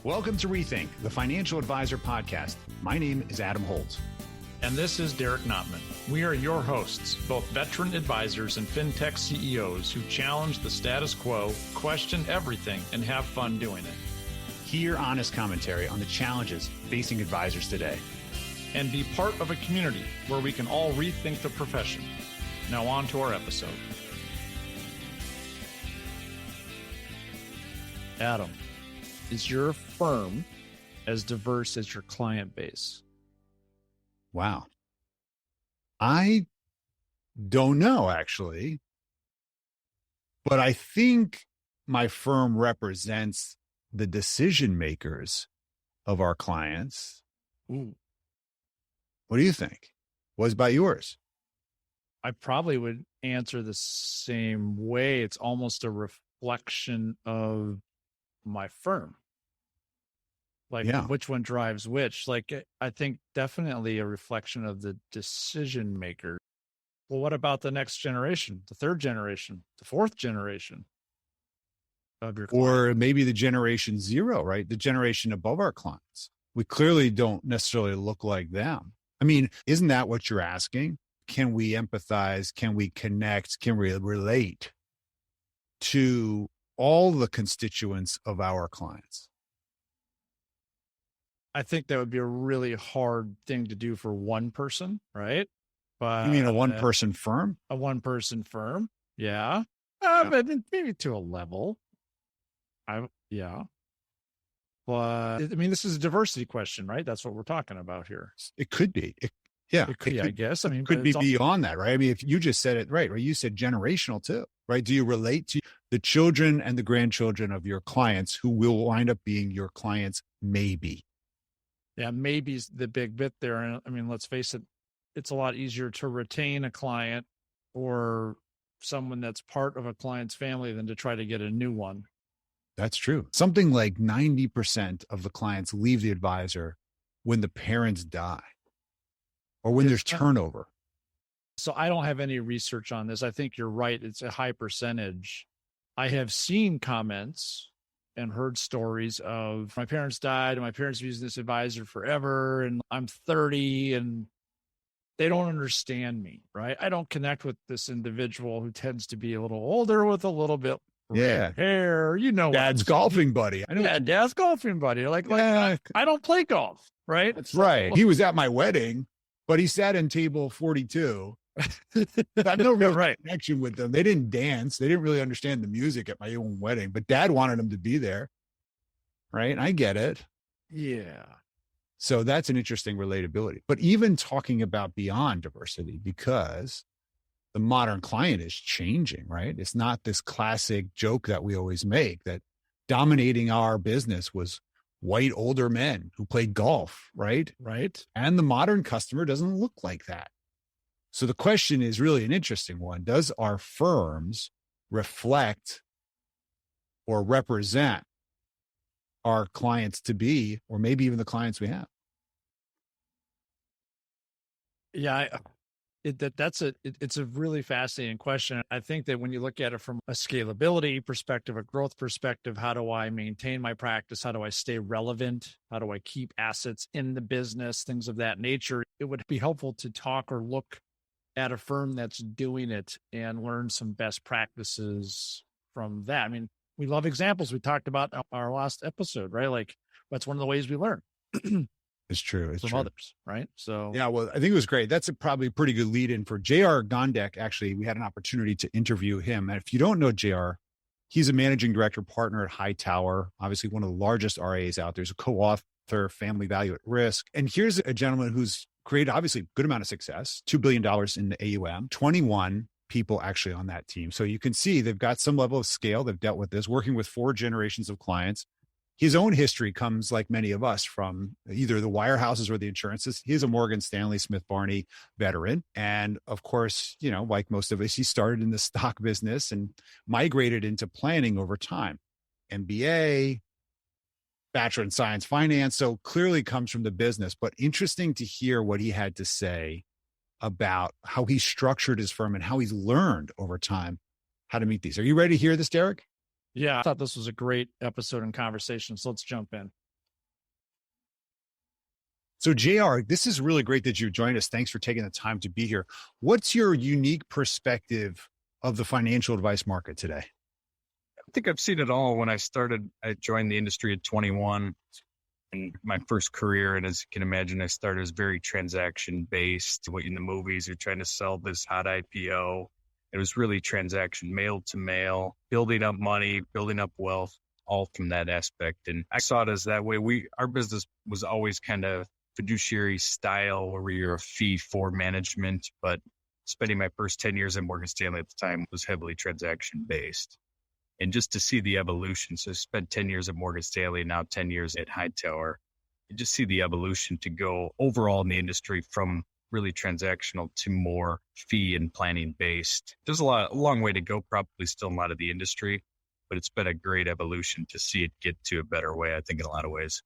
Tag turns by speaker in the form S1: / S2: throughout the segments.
S1: Welcome to Rethink, the Financial Advisor Podcast. My name is Adam Holtz.
S2: And this is Derek Notman. We are your hosts, both veteran advisors and fintech CEOs who challenge the status quo, question everything, and have fun doing it.
S1: Hear honest commentary on the challenges facing advisors today.
S2: And be part of a community where we can all rethink the profession. Now on to our episode. Adam, is your firm as diverse as your client base?
S1: Wow. I don't know, actually. But I think my firm represents the decision makers of our clients.
S2: Ooh.
S1: What do you think? What about yours?
S2: I probably would answer the same way. It's almost a reflection of my firm. Which one drives which? I think definitely a reflection of the decision maker. Well, what about the next generation, the third generation, the fourth generation of your client?
S1: Or maybe the generation zero, right? The generation above our clients. We clearly don't necessarily look like them. I mean, isn't that what you're asking? Can we empathize? Can we connect? Can we relate to all the constituents of our clients?
S2: I think that would be a really hard thing to do for one person, right? But
S1: you mean a one-person firm?
S2: A one-person firm, yeah. But maybe to a level. Yeah. But I mean, this is a diversity question, right? That's what we're talking about here.
S1: It could be. It
S2: could be, I guess. I mean,
S1: could be beyond that, right? I mean, if you just said it right? You said generational too, right? Do you relate to the children and the grandchildren of your clients who will wind up being your clients? Maybe.
S2: Yeah, maybe's the big bit there. And I mean, let's face it, it's a lot easier to retain a client or someone that's part of a client's family than to try to get a new one.
S1: That's true. Something like 90% of the clients leave the advisor when the parents die or when there's turnover.
S2: So I don't have any research on this. I think you're right. It's a high percentage. I have seen comments and heard stories of my parents died and my parents have used this advisor forever and I'm 30 and they don't understand me, right? I don't connect with this individual who tends to be a little older with a little bit hair,
S1: dad's golfing buddy.
S2: Dad's golfing buddy. I don't play golf, right?
S1: That's right. He was at my wedding, but he sat in table 42. I have no real connection with them. They didn't dance. They didn't really understand the music at my own wedding, but dad wanted them to be there. Right. I get it.
S2: Yeah.
S1: So that's an interesting relatability, but even talking about beyond diversity, because the modern client is changing, right? It's not this classic joke that we always make that dominating our business was white older men who played golf, right?
S2: Right.
S1: And the modern customer doesn't look like that. So the question is really an interesting one. Does our firms reflect or represent our clients to be, or maybe even the clients we have?
S2: Yeah, it's a really fascinating question. I think that when you look at it from a scalability perspective, a growth perspective, how do I maintain my practice? How do I stay relevant? How do I keep assets in the business? Things of that nature. It would be helpful to talk or look at a firm that's doing it and learn some best practices from that. I mean, we love examples. We talked about our last episode, right? That's one of the ways we learn.
S1: It's true. It's
S2: from
S1: true.
S2: Others, right? So
S1: yeah, well, I think it was great. That's probably a pretty good lead in for JR Gondeck. Actually, we had an opportunity to interview him. And if you don't know JR, he's a managing director partner at Hightower, obviously one of the largest RAs out there. He's a co-author, Family Value at Risk. And here's a gentleman who's created obviously a good amount of success, $2 billion in the AUM, 21 people actually on that team. So you can see they've got some level of scale. They've dealt with this, working with 4 generations of clients. His own history comes, like many of us, from either the wirehouses or the insurances. He's a Morgan Stanley Smith Barney veteran. And of course, like most of us, he started in the stock business and migrated into planning over time. MBA, Bachelor in Science Finance. So clearly comes from the business, but interesting to hear what he had to say about how he structured his firm and how he's learned over time how to meet these. Are you ready to hear this, Derek?
S2: Yeah, I thought this was a great episode and conversation. So let's jump in.
S1: So, JR, this is really great that you joined us. Thanks for taking the time to be here. What's your unique perspective of the financial advice market today?
S3: I think I've seen it all. When I joined the industry at 21 in my first career. And as you can imagine, I started as very transaction based. What in the movies, you're trying to sell this hot IPO. It was really transaction, mail to mail, building up money, building up wealth, all from that aspect. And I saw it as that way. Our business was always kind of fiduciary style where you're a fee for management, but spending my first 10 years at Morgan Stanley at the time was heavily transaction based. And just to see the evolution. So I spent 10 years at Morgan Stanley, now 10 years at Hightower. You just see the evolution to go overall in the industry from really transactional to more fee and planning based. There's a long way to go, probably still in a lot of the industry, but it's been a great evolution to see it get to a better way, I think, in a lot of ways.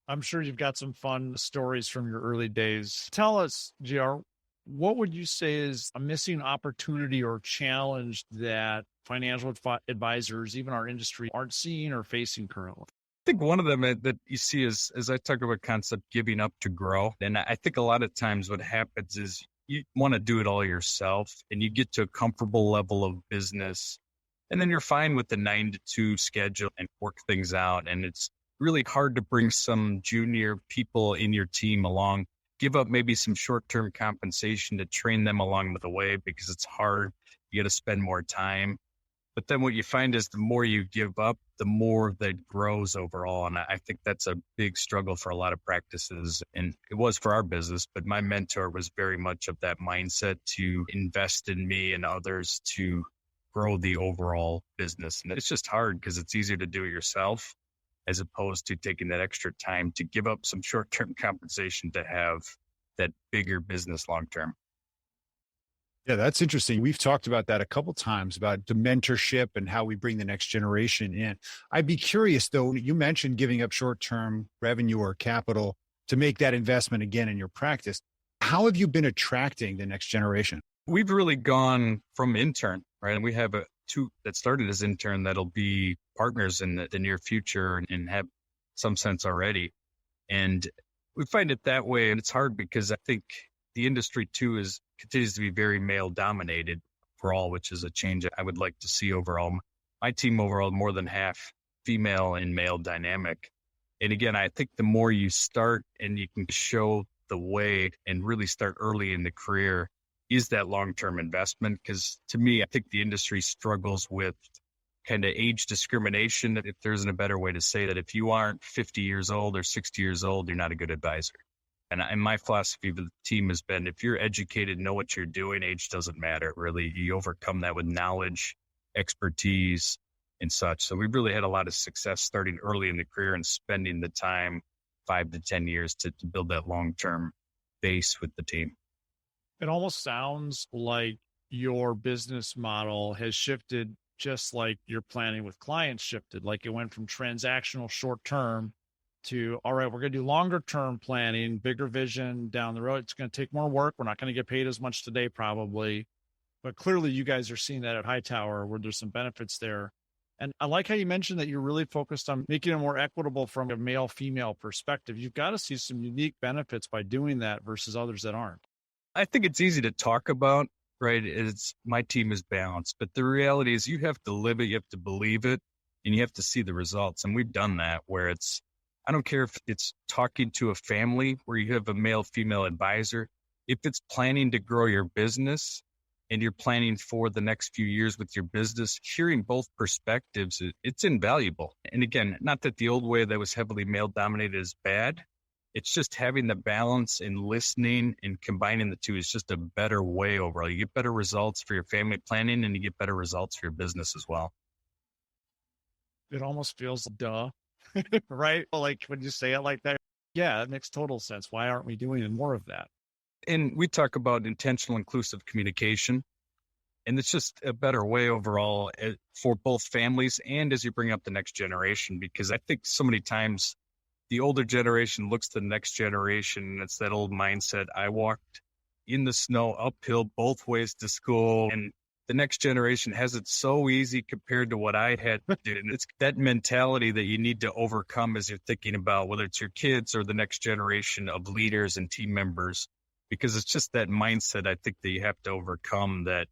S2: I'm sure you've got some fun stories from your early days. Tell us, JR, what would you say is a missing opportunity or challenge that financial advisors, even our industry, aren't seeing or facing currently?
S3: I think one of them that you see is, as I talk about concept, giving up to grow. And I think a lot of times what happens is you want to do it all yourself and you get to a comfortable level of business. And then you're fine with the 9 to 2 schedule and work things out. And it's really hard to bring some junior people in your team along, give up maybe some short-term compensation to train them along the way because it's hard. You got to spend more time. But then what you find is the more you give up, the more that grows overall. And I think that's a big struggle for a lot of practices. And it was for our business, but my mentor was very much of that mindset to invest in me and others to grow the overall business. And it's just hard because it's easier to do it yourself as opposed to taking that extra time to give up some short-term compensation to have that bigger business long-term.
S1: Yeah, that's interesting. We've talked about that a couple times about the mentorship and how we bring the next generation in. I'd be curious though, you mentioned giving up short-term revenue or capital to make that investment again in your practice. How have you been attracting the next generation?
S3: We've really gone from intern, right? And we have two that started as intern that'll be partners in the near future and have some sense already. And we find it that way. And it's hard because I think the industry too continues to be very male dominated overall, which is a change I would like to see overall. My team overall, more than half female and male dynamic. And again, I think the more you start and you can show the way and really start early in the career is that long-term investment. Because to me, I think the industry struggles with kind of age discrimination, if there isn't a better way to say that. If you aren't 50 years old or 60 years old, you're not a good advisor. And my philosophy of the team has been, if you're educated, know what you're doing, age doesn't matter, really. You overcome that with knowledge, expertise, and such. So we've really had a lot of success starting early in the career and spending the time 5 to 10 years to build that long-term base with the team.
S2: It almost sounds like your business model has shifted just like your planning with clients shifted. Like it went from transactional short-term to, all right, we're going to do longer term planning, bigger vision down the road. It's going to take more work. We're not going to get paid as much today, probably. But clearly you guys are seeing that at Hightower where there's some benefits there. And I like how you mentioned that you're really focused on making it more equitable from a male female perspective. You've got to see some unique benefits by doing that versus others that aren't.
S3: I think it's easy to talk about, right? It's my team is balanced, but the reality is you have to live it, you have to believe it, and you have to see the results. And we've done that where I don't care if it's talking to a family where you have a male, female advisor. If it's planning to grow your business and you're planning for the next few years with your business, hearing both perspectives, it's invaluable. And again, not that the old way that was heavily male dominated is bad. It's just having the balance and listening and combining the two is just a better way overall. You get better results for your family planning and you get better results for your business as well.
S2: It almost feels duh. Right? Like when you say it like that, yeah, it makes total sense. Why aren't we doing more of that?
S3: And we talk about intentional inclusive communication, and it's just a better way overall for both families and as you bring up the next generation, because I think so many times the older generation looks to the next generation and it's that old mindset. I walked in the snow uphill both ways to school, and the next generation has it so easy compared to what I had to do. And it's that mentality that you need to overcome as you're thinking about whether it's your kids or the next generation of leaders and team members, because it's just that mindset I think that you have to overcome that.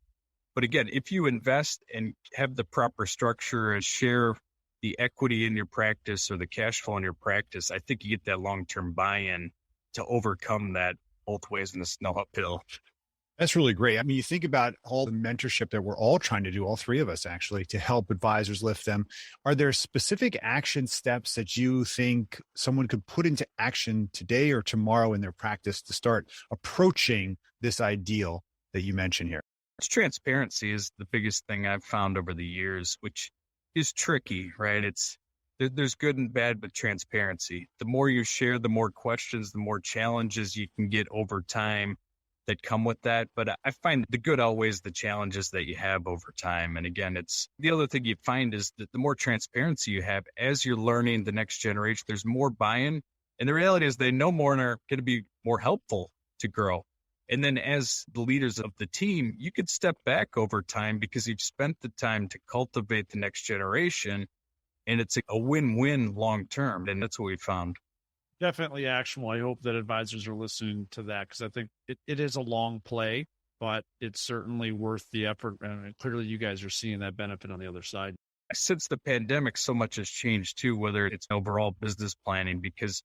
S3: But again, if you invest and have the proper structure and share the equity in your practice or the cash flow in your practice, I think you get that long-term buy-in to overcome that both ways in the snow uphill.
S1: That's really great. I mean, you think about all the mentorship that we're all trying to do, all three of us actually, to help advisors lift them. Are there specific action steps that you think someone could put into action today or tomorrow in their practice to start approaching this ideal that you mentioned here?
S3: Transparency is the biggest thing I've found over the years, which is tricky, right? There's good and bad with transparency. The more you share, the more questions, the more challenges you can get over time that come with that. But I find the good outweighs the challenges that you have over time. And again, it's the other thing you find is that the more transparency you have as you're learning the next generation, there's more buy-in. And the reality is they know more and are going to be more helpful to grow. And then as the leaders of the team, you could step back over time because you've spent the time to cultivate the next generation. And it's a win-win long-term. And that's what we found.
S2: Definitely actionable. I hope that advisors are listening to that because I think it is a long play, but it's certainly worth the effort. And clearly you guys are seeing that benefit on the other side.
S3: Since the pandemic, so much has changed too, whether it's overall business planning, because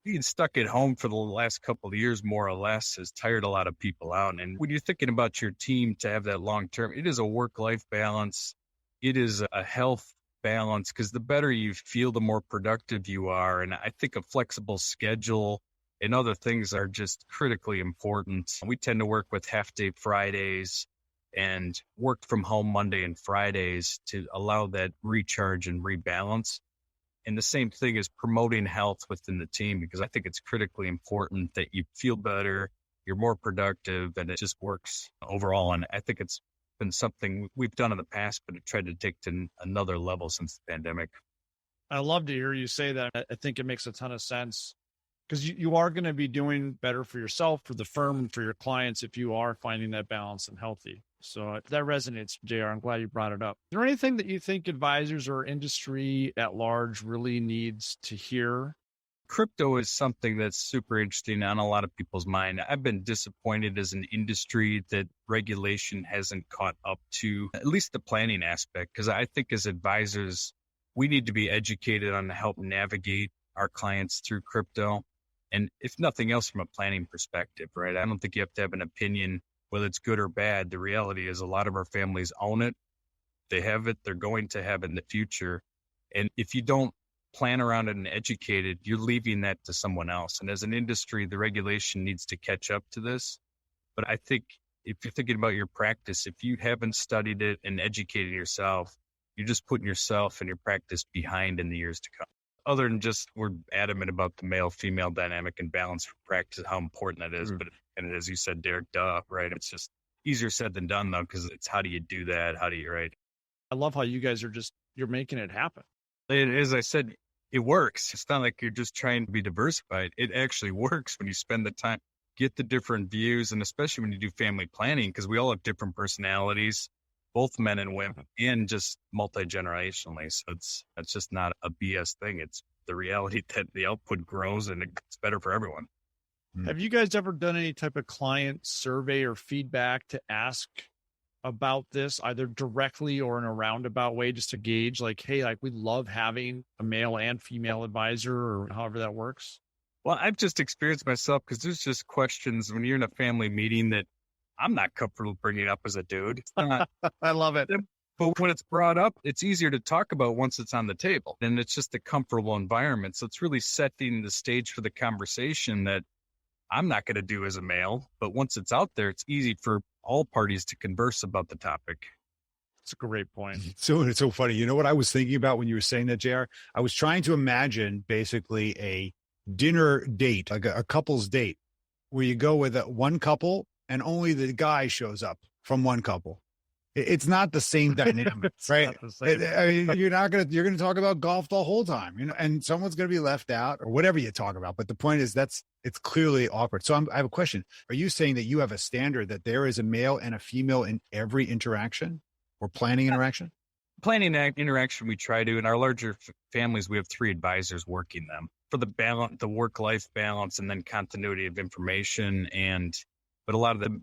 S3: being stuck at home for the last couple of years, more or less, has tired a lot of people out. And when you're thinking about your team to have that long-term, it is a work-life balance. It is a health balance, because the better you feel, the more productive you are. And I think a flexible schedule and other things are just critically important. We tend to work with half-day Fridays and work from home Monday and Fridays to allow that recharge and rebalance. And the same thing is promoting health within the team, because I think it's critically important that you feel better, you're more productive, and it just works overall. And I think it's been something we've done in the past, but it tried to take to another level since the pandemic.
S2: I love to hear you say that. I think it makes a ton of sense because you are going to be doing better for yourself, for the firm, and for your clients if you are finding that balance and healthy. So that resonates, JR. I'm glad you brought it up. Is there anything that you think advisors or industry at large really needs to hear?
S3: Crypto is something that's super interesting on a lot of people's mind. I've been disappointed as an industry that regulation hasn't caught up to at least the planning aspect, because I think as advisors, we need to be educated on how to navigate our clients through crypto. And if nothing else, from a planning perspective, right? I don't think you have to have an opinion whether it's good or bad. The reality is a lot of our families own it. They have it. They're going to have it in the future. And if you don't plan around it and educate it, you're leaving that to someone else. And as an industry, the regulation needs to catch up to this. But I think if you're thinking about your practice, if you haven't studied it and educated yourself, you're just putting yourself and your practice behind in the years to come. Other than just we're adamant about the male-female dynamic and balance for practice, how important that is. But and as you said, Derek, right? It's just easier said than done, though, because it's how do you do that? How do you, right?
S2: I love how you guys are you're making it happen.
S3: As I said, it works. It's not like you're just trying to be diversified. It actually works when you spend the time, get the different views, and especially when you do family planning, because we all have different personalities, both men and women, and just multi-generationally. So it's just not a BS thing. It's the reality that the output grows and it's better for everyone.
S2: Have you guys ever done any type of client survey or feedback to ask about this, either directly or in a roundabout way, just to gauge like, hey, like we love having a male and female advisor or however that works?
S3: Well, I've just experienced myself because there's just questions when you're in a family meeting that I'm not comfortable bringing up as a dude. It's not,
S2: I love it.
S3: But when it's brought up, it's easier to talk about once it's on the table. And it's just a comfortable environment. So it's really setting the stage for the conversation that I'm not going to do as a male. But once it's out there, it's easy for all parties to converse about the topic.
S2: It's a great point.
S1: So it's so funny. You know what I was thinking about when you were saying that, JR? I was trying to imagine basically a dinner date, like a couple's date, where you go with one couple and only the guy shows up from one couple. It's not the same dynamic, right? I mean, you're going to talk about golf the whole time, and someone's going to be left out or whatever you talk about. But the point is that's it's clearly awkward. So I have a question. Are you saying that you have a standard that there is a male and a female in every interaction or planning interaction?
S3: Planning that interaction, we try to. In our larger families, we have 3 advisors working them for the balance, the work-life balance, and then continuity of information. But a lot of the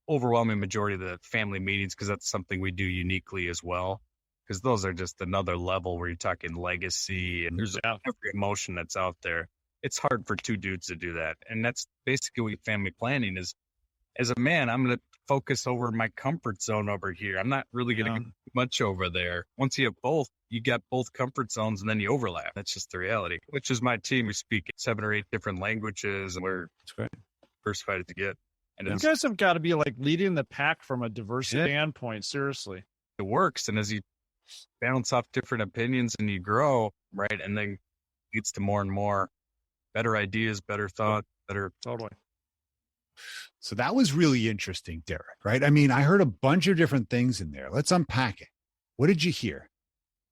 S3: overwhelming majority of the family meetings, because that's something we do uniquely as well, because those are just another level where you're talking legacy and there's every emotion that's out there. It's hard for 2 dudes to do that. And that's basically what family planning is. As a man, I'm going to focus over my comfort zone over here. I'm not really going to get much over there. Once you have both, you got both comfort zones and then you overlap. That's just the reality, which is my team. We speak 7 or 8 different languages and we're diversified to get. And
S2: you guys have got to be like leading the pack from a diversity standpoint. Seriously.
S3: It works. And as you balance off different opinions and you grow, right? And then leads to more and more better ideas, better thought, better.
S2: Totally.
S1: So that was really interesting, Derek, right? I mean, I heard a bunch of different things in there. Let's unpack it. What did you hear?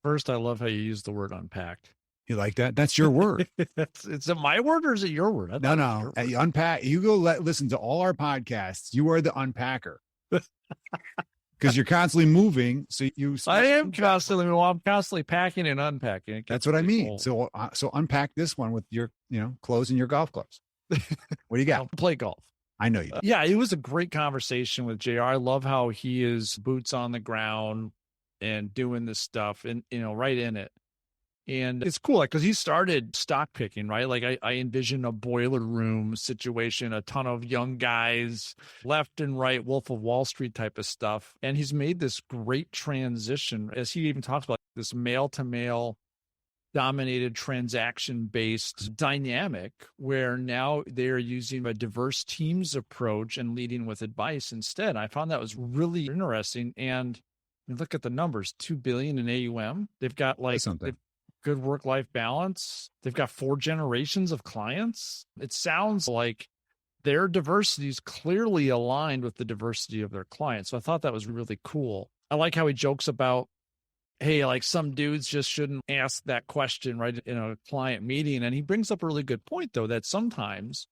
S2: First, I love how you use the word unpacked.
S1: You like that? That's your word.
S2: Is it my word or is it your word?
S1: No. You unpack. You go listen to all our podcasts. You are the unpacker because you're constantly moving. So
S2: I am constantly. Well, I'm constantly packing and unpacking.
S1: That's what I mean. Cool. So unpack this one with your clothes and your golf gloves. What do you got?
S2: I'll play golf.
S1: I know you.
S2: Yeah, it was a great conversation with JR. I love how he is boots on the ground and doing this stuff and, right in it. And it's cool, because he started stock picking, right? Like I envision a boiler room situation, a ton of young guys, left and right, Wolf of Wall Street type of stuff. And he's made this great transition, as he even talks about, this male to male dominated transaction-based dynamic where now they're using a diverse teams approach and leading with advice instead. I found that was really interesting. And you look at the numbers, $2 billion in AUM. They've got good work-life balance. They've got 4 generations of clients. It sounds like their diversity is clearly aligned with the diversity of their clients. So I thought that was really cool. I like how he jokes about, hey, like some dudes just shouldn't ask that question right in a client meeting. And he brings up a really good point, though, that sometimes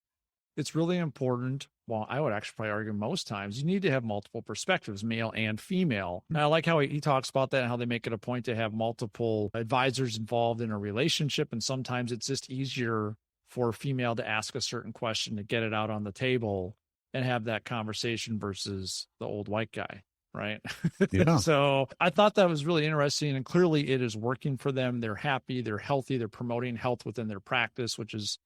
S2: it's really important. Well, I would actually probably argue most times you need to have multiple perspectives, male and female. And I like how he talks about that and how they make it a point to have multiple advisors involved in a relationship. And sometimes it's just easier for a female to ask a certain question to get it out on the table and have that conversation versus the old white guy. Right.
S1: Yeah.
S2: So I thought that was really interesting. And clearly it is working for them. They're happy. They're healthy. They're promoting health within their practice, which is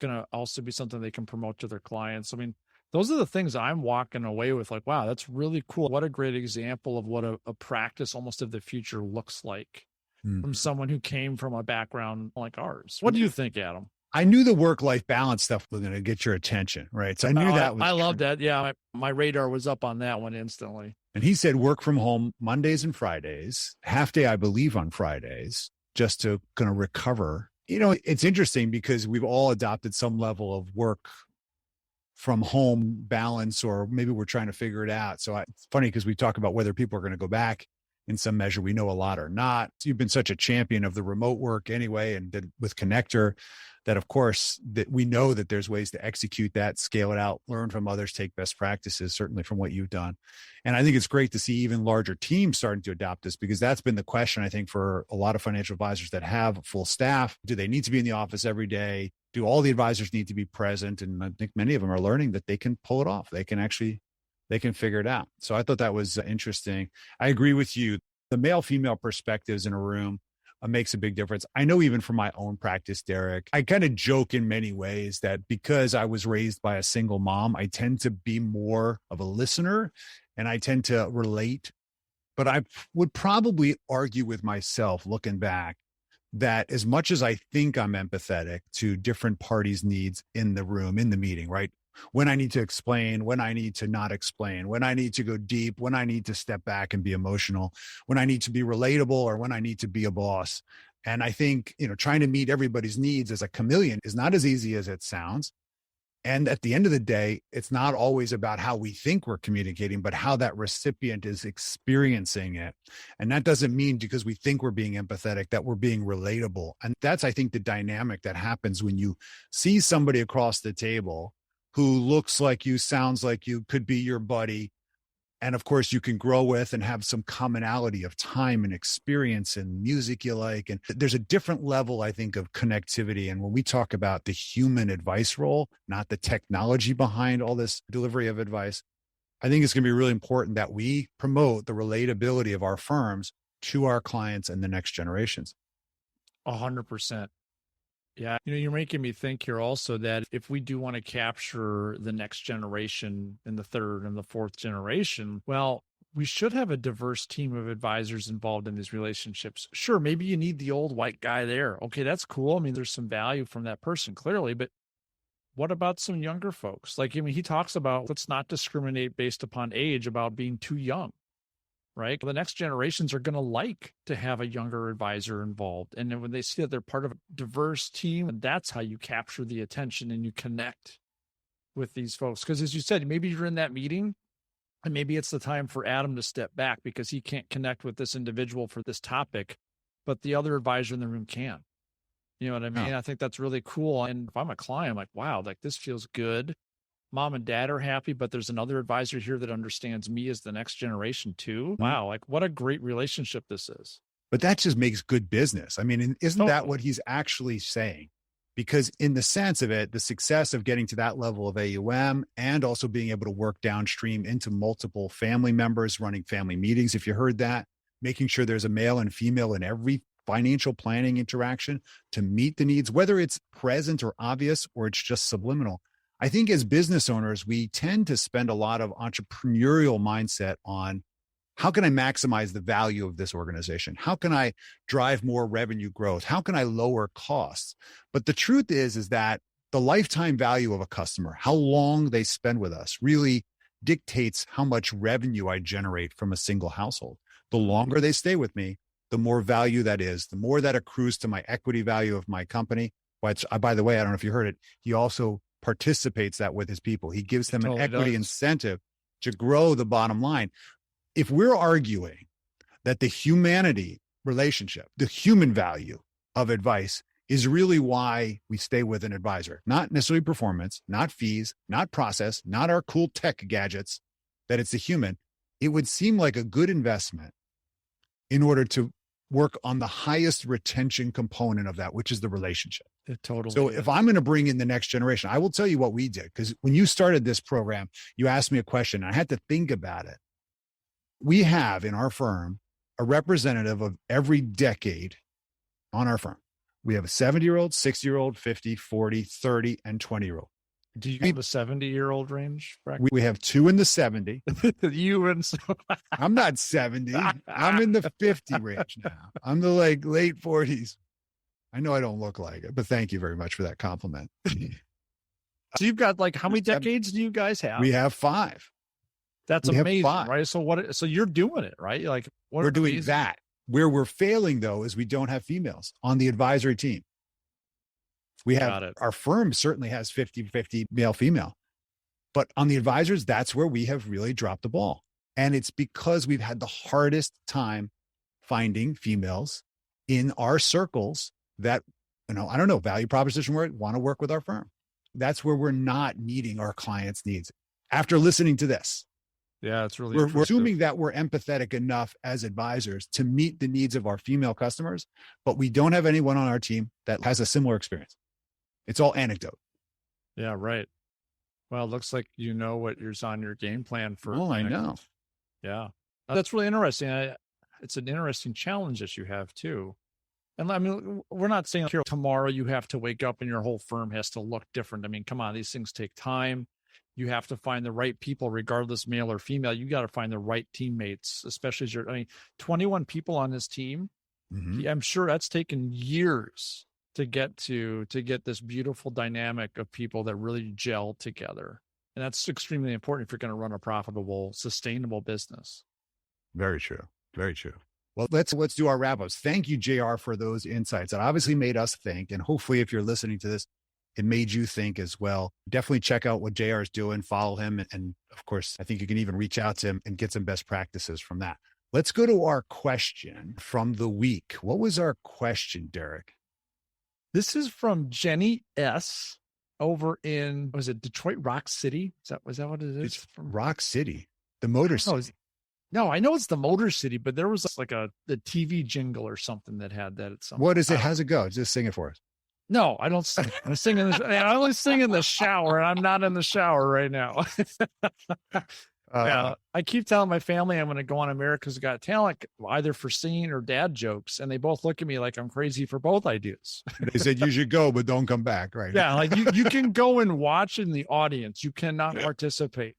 S2: going to also be something they can promote to their clients. I mean, those are the things I'm walking away with like, wow, that's really cool. What a great example of what a practice almost of the future looks like from someone who came from a background like ours. What do you think, Adam?
S1: I knew the work-life balance stuff was going to get your attention, right? So I knew that was
S2: I love that. Yeah. My radar was up on that one instantly.
S1: And he said work from home Mondays and Fridays, half day, I believe, on Fridays, just to kind of recover. It's interesting because we've all adopted some level of work from home balance, or maybe we're trying to figure it out. So it's funny because we talk about whether people are going to go back in some measure. We know a lot or not. You've been such a champion of the remote work anyway, and with Connector, that of course that we know that there's ways to execute that, scale it out, learn from others, take best practices, certainly from what you've done. And I think it's great to see even larger teams starting to adopt this, because that's been the question, I think, for a lot of financial advisors that have full staff. Do they need to be in the office every day? Do all the advisors need to be present? And I think many of them are learning that they can pull it off. They can figure it out. So I thought that was interesting. I agree with you. The male-female perspectives in a room makes a big difference. I know even from my own practice, Derek, I kind of joke in many ways that because I was raised by a single mom, I tend to be more of a listener and I tend to relate. But I would probably argue with myself looking back that as much as I think I'm empathetic to different parties' needs in the room, in the meeting, right? When I need to explain, when I need to not explain, when I need to go deep, when I need to step back and be emotional, when I need to be relatable, or when I need to be a boss. And I think, trying to meet everybody's needs as a chameleon is not as easy as it sounds. And at the end of the day, it's not always about how we think we're communicating, but how that recipient is experiencing it. And that doesn't mean because we think we're being empathetic that we're being relatable. And that's, I think, the dynamic that happens when you see somebody across the table who looks like you, sounds like you, could be your buddy. And of course, you can grow with and have some commonality of time and experience and music you like. And there's a different level, I think, of connectivity. And when we talk about the human advice role, not the technology behind all this delivery of advice, I think it's going to be really important that we promote the relatability of our firms to our clients and the next generations.
S2: 100%. Yeah. You're making me think here also that if we do want to capture the next generation and the third and the fourth generation, well, we should have a diverse team of advisors involved in these relationships. Sure, maybe you need the old white guy there. Okay, that's cool. I mean, there's some value from that person, clearly, but what about some younger folks? Like, he talks about let's not discriminate based upon age, about being too young. Right? The next generations are going to like to have a younger advisor involved. And then when they see that they're part of a diverse team, that's how you capture the attention and you connect with these folks. Because as you said, maybe you're in that meeting and maybe it's the time for Adam to step back because he can't connect with this individual for this topic, but the other advisor in the room can. You know what I mean? I think that's really cool. And if I'm a client, I'm like, wow, like this feels good. Mom and dad are happy, but there's another advisor here that understands me as the next generation too. Wow. Like what a great relationship this is.
S1: But that just makes good business. I mean, isn't that what he's actually saying? Because in the sense of it, the success of getting to that level of AUM and also being able to work downstream into multiple family members, running family meetings, if you heard that, making sure there's a male and female in every financial planning interaction to meet the needs, whether it's present or obvious, or it's just subliminal. I think as business owners, we tend to spend a lot of entrepreneurial mindset on how can I maximize the value of this organization? How can I drive more revenue growth? How can I lower costs? But the truth is that the lifetime value of a customer, how long they spend with us, really dictates how much revenue I generate from a single household. The longer they stay with me, the more value that is, the more that accrues to my equity value of my company. But by the way, I don't know if you heard it, he also participates that with his people. He gives them an equity incentive to grow the bottom line. If we're arguing that the humanity relationship, the human value of advice is really why we stay with an advisor, not necessarily performance, not fees, not process, not our cool tech gadgets, that it's the human, it would seem like a good investment in order to work on the highest retention component of that, which is the relationship. So if I'm going to bring in the next generation, I will tell you what we did. Because when you started this program, you asked me a question. I had to think about it. We have in our firm a representative of every decade on our firm. We have a 70-year-old, 60-year-old, 50, 40, 30, and 20-year-old.
S2: Do you have a 70-year-old range?
S1: We have two in the 70.
S2: You and
S1: I'm not 70. I'm in the 50 range now. I'm the late 40s. I know I don't look like it, but thank you very much for that compliment.
S2: So you've got how many decades do you guys have?
S1: We have 5.
S2: That's amazing, right? So you're doing it, right?
S1: We're doing that. Where we're failing though, is we don't have females on the advisory team. We have, our firm certainly has 50-50 male, female, but on the advisors, that's where we have really dropped the ball. And it's because we've had the hardest time finding females in our circles that, I don't know, value proposition where want to work with our firm. That's where we're not meeting our clients' needs. After listening to this,
S2: yeah, it's really,
S1: we're assuming that we're empathetic enough as advisors to meet the needs of our female customers, but we don't have anyone on our team that has a similar experience. It's all anecdote.
S2: Yeah, right. Well, it looks like you know what is on your game plan for.
S1: Oh, I know.
S2: Yeah. That's really interesting. It's an interesting challenge that you have too. And I mean, we're not saying here tomorrow you have to wake up and your whole firm has to look different. I mean, come on, these things take time. You have to find the right people, regardless male or female. You got to find the right teammates, especially as 21 people on this team. Mm-hmm. I'm sure that's taken years to get this beautiful dynamic of people that really gel together. And that's extremely important if you're going to run a profitable, sustainable business.
S1: Very true. Very true. Well, let's do our wrap-ups. Thank you, JR, for those insights. It obviously made us think, and hopefully if you're listening to this, it made you think as well. Definitely check out what JR is doing, follow him. And of course, I think you can even reach out to him and get some best practices from that. Let's go to our question from the week. What was our question, Derek?
S2: This is from Jenny S. over in, was it Detroit Rock City? Was that what it is?
S1: It's from Rock City, the Motor City.
S2: No, I know it's the Motor City, but there was like the TV jingle or something that had that at some
S1: What is it? How's it go? Just sing it for us.
S2: No, I don't sing. I only sing in the shower, and I'm not in the shower right now. Yeah, I keep telling my family I'm going to go on America's Got Talent, either for singing or dad jokes, and they both look at me like I'm crazy for both ideas.
S1: They said you should go, but don't come back, right?
S2: Yeah, like you can go and watch in the audience. You cannot participate.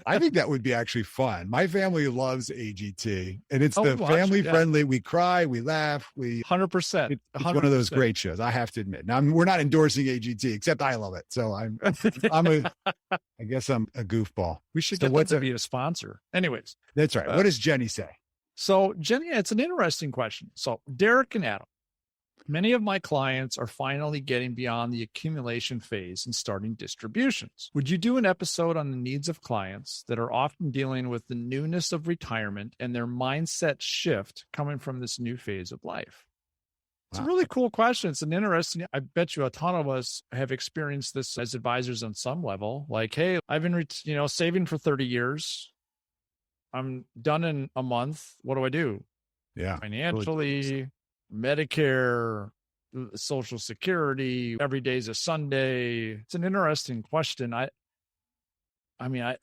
S1: I think that would be actually fun. My family loves AGT, and it's the
S2: watch it,
S1: family
S2: yeah.
S1: friendly. We cry, we laugh,
S2: 100%.
S1: It's one of those great shows. I have to admit. Now, we're not endorsing AGT, except I love it. So I guess I'm a goofball.
S2: We should get them to be a sponsor. Anyways.
S1: That's right. What does Jenny say?
S2: So Jenny, it's an interesting question. So Derek and Adam, many of my clients are finally getting beyond the accumulation phase and starting distributions. Would you do an episode on the needs of clients that are often dealing with the newness of retirement and their mindset shift coming from this new phase of life? It's a really cool question. It's an interesting, I bet you a ton of us have experienced this as advisors on some level. Like, hey, I've been, saving for 30 years. I'm done in a month. What do I do?
S1: Yeah.
S2: Financially, Medicare, Social Security, every day's a Sunday. It's an interesting question. I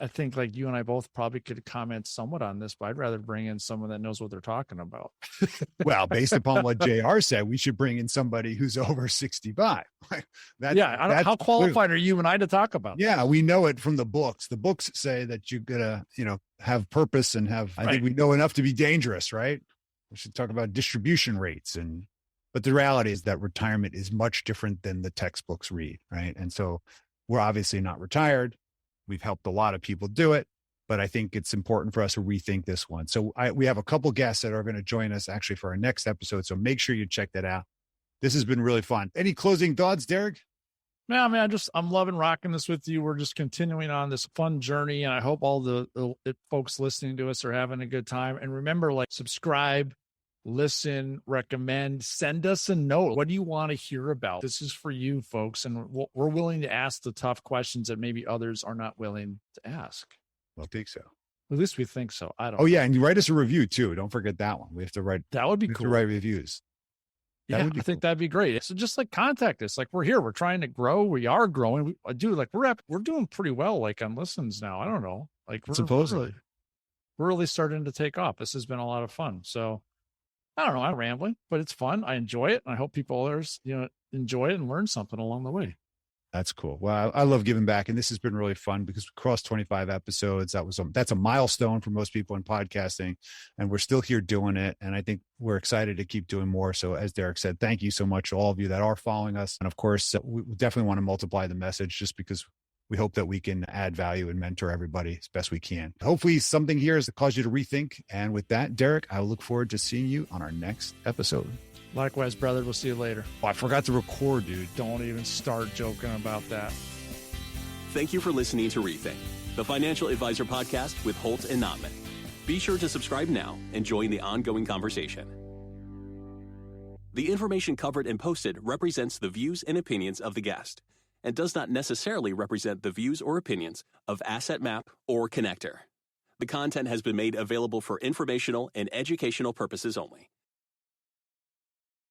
S2: think like you and I both probably could comment somewhat on this, but I'd rather bring in someone that knows what they're talking about.
S1: Well, based upon what JR said, we should bring in somebody who's over 65.
S2: How qualified are you and I to talk about?
S1: Yeah, we know it from the books. The books say that you gotta, have purpose and have, I think we know enough to be dangerous, right? We should talk about distribution rates but the reality is that retirement is much different than the textbooks read, right? And so we're obviously not retired. We've helped a lot of people do it, but I think it's important for us to rethink this one. So we have a couple guests that are going to join us actually for our next episode. So make sure you check that out. This has been really fun. Any closing thoughts, Derek?
S2: Yeah, man, I'm loving rocking this with you. We're just continuing on this fun journey. And I hope all the folks listening to us are having a good time. And remember, subscribe, listen, recommend, send us a note. What do you want to hear about? This is for you folks. And we're willing to ask the tough questions that maybe others are not willing to ask.
S1: I think so.
S2: At least we think so. I don't
S1: know. Yeah. And you write us a review too. Don't forget that one. We have to write.
S2: That would be cool.
S1: To write reviews.
S2: I think that'd be great. So just contact us. We're here. We're trying to grow. We are growing. We're doing pretty well, on listens now. I don't know. We're really starting to take off. This has been a lot of fun. So I don't know. I'm rambling, but it's fun. I enjoy it. And I hope people others, enjoy it and learn something along the way.
S1: That's cool. Well, I love giving back, and this has been really fun because we crossed 25 episodes. That's a milestone for most people in podcasting, and we're still here doing it. And I think we're excited to keep doing more. So as Derek said, thank you so much to all of you that are following us. And of course, we definitely want to multiply the message just because we hope that we can add value and mentor everybody as best we can. Hopefully something here has caused you to rethink. And with that, Derek, I look forward to seeing you on our next episode.
S2: Likewise, brother. We'll see you later.
S1: Oh, I forgot to record, dude.
S2: Don't even start joking about that.
S4: Thank you for listening to Rethink, the Financial Advisor Podcast with Holt and Notman. Be sure to subscribe now and join the ongoing conversation. The information covered and posted represents the views and opinions of the guest and does not necessarily represent the views or opinions of Asset Map or Connector. The content has been made available for informational and educational purposes only.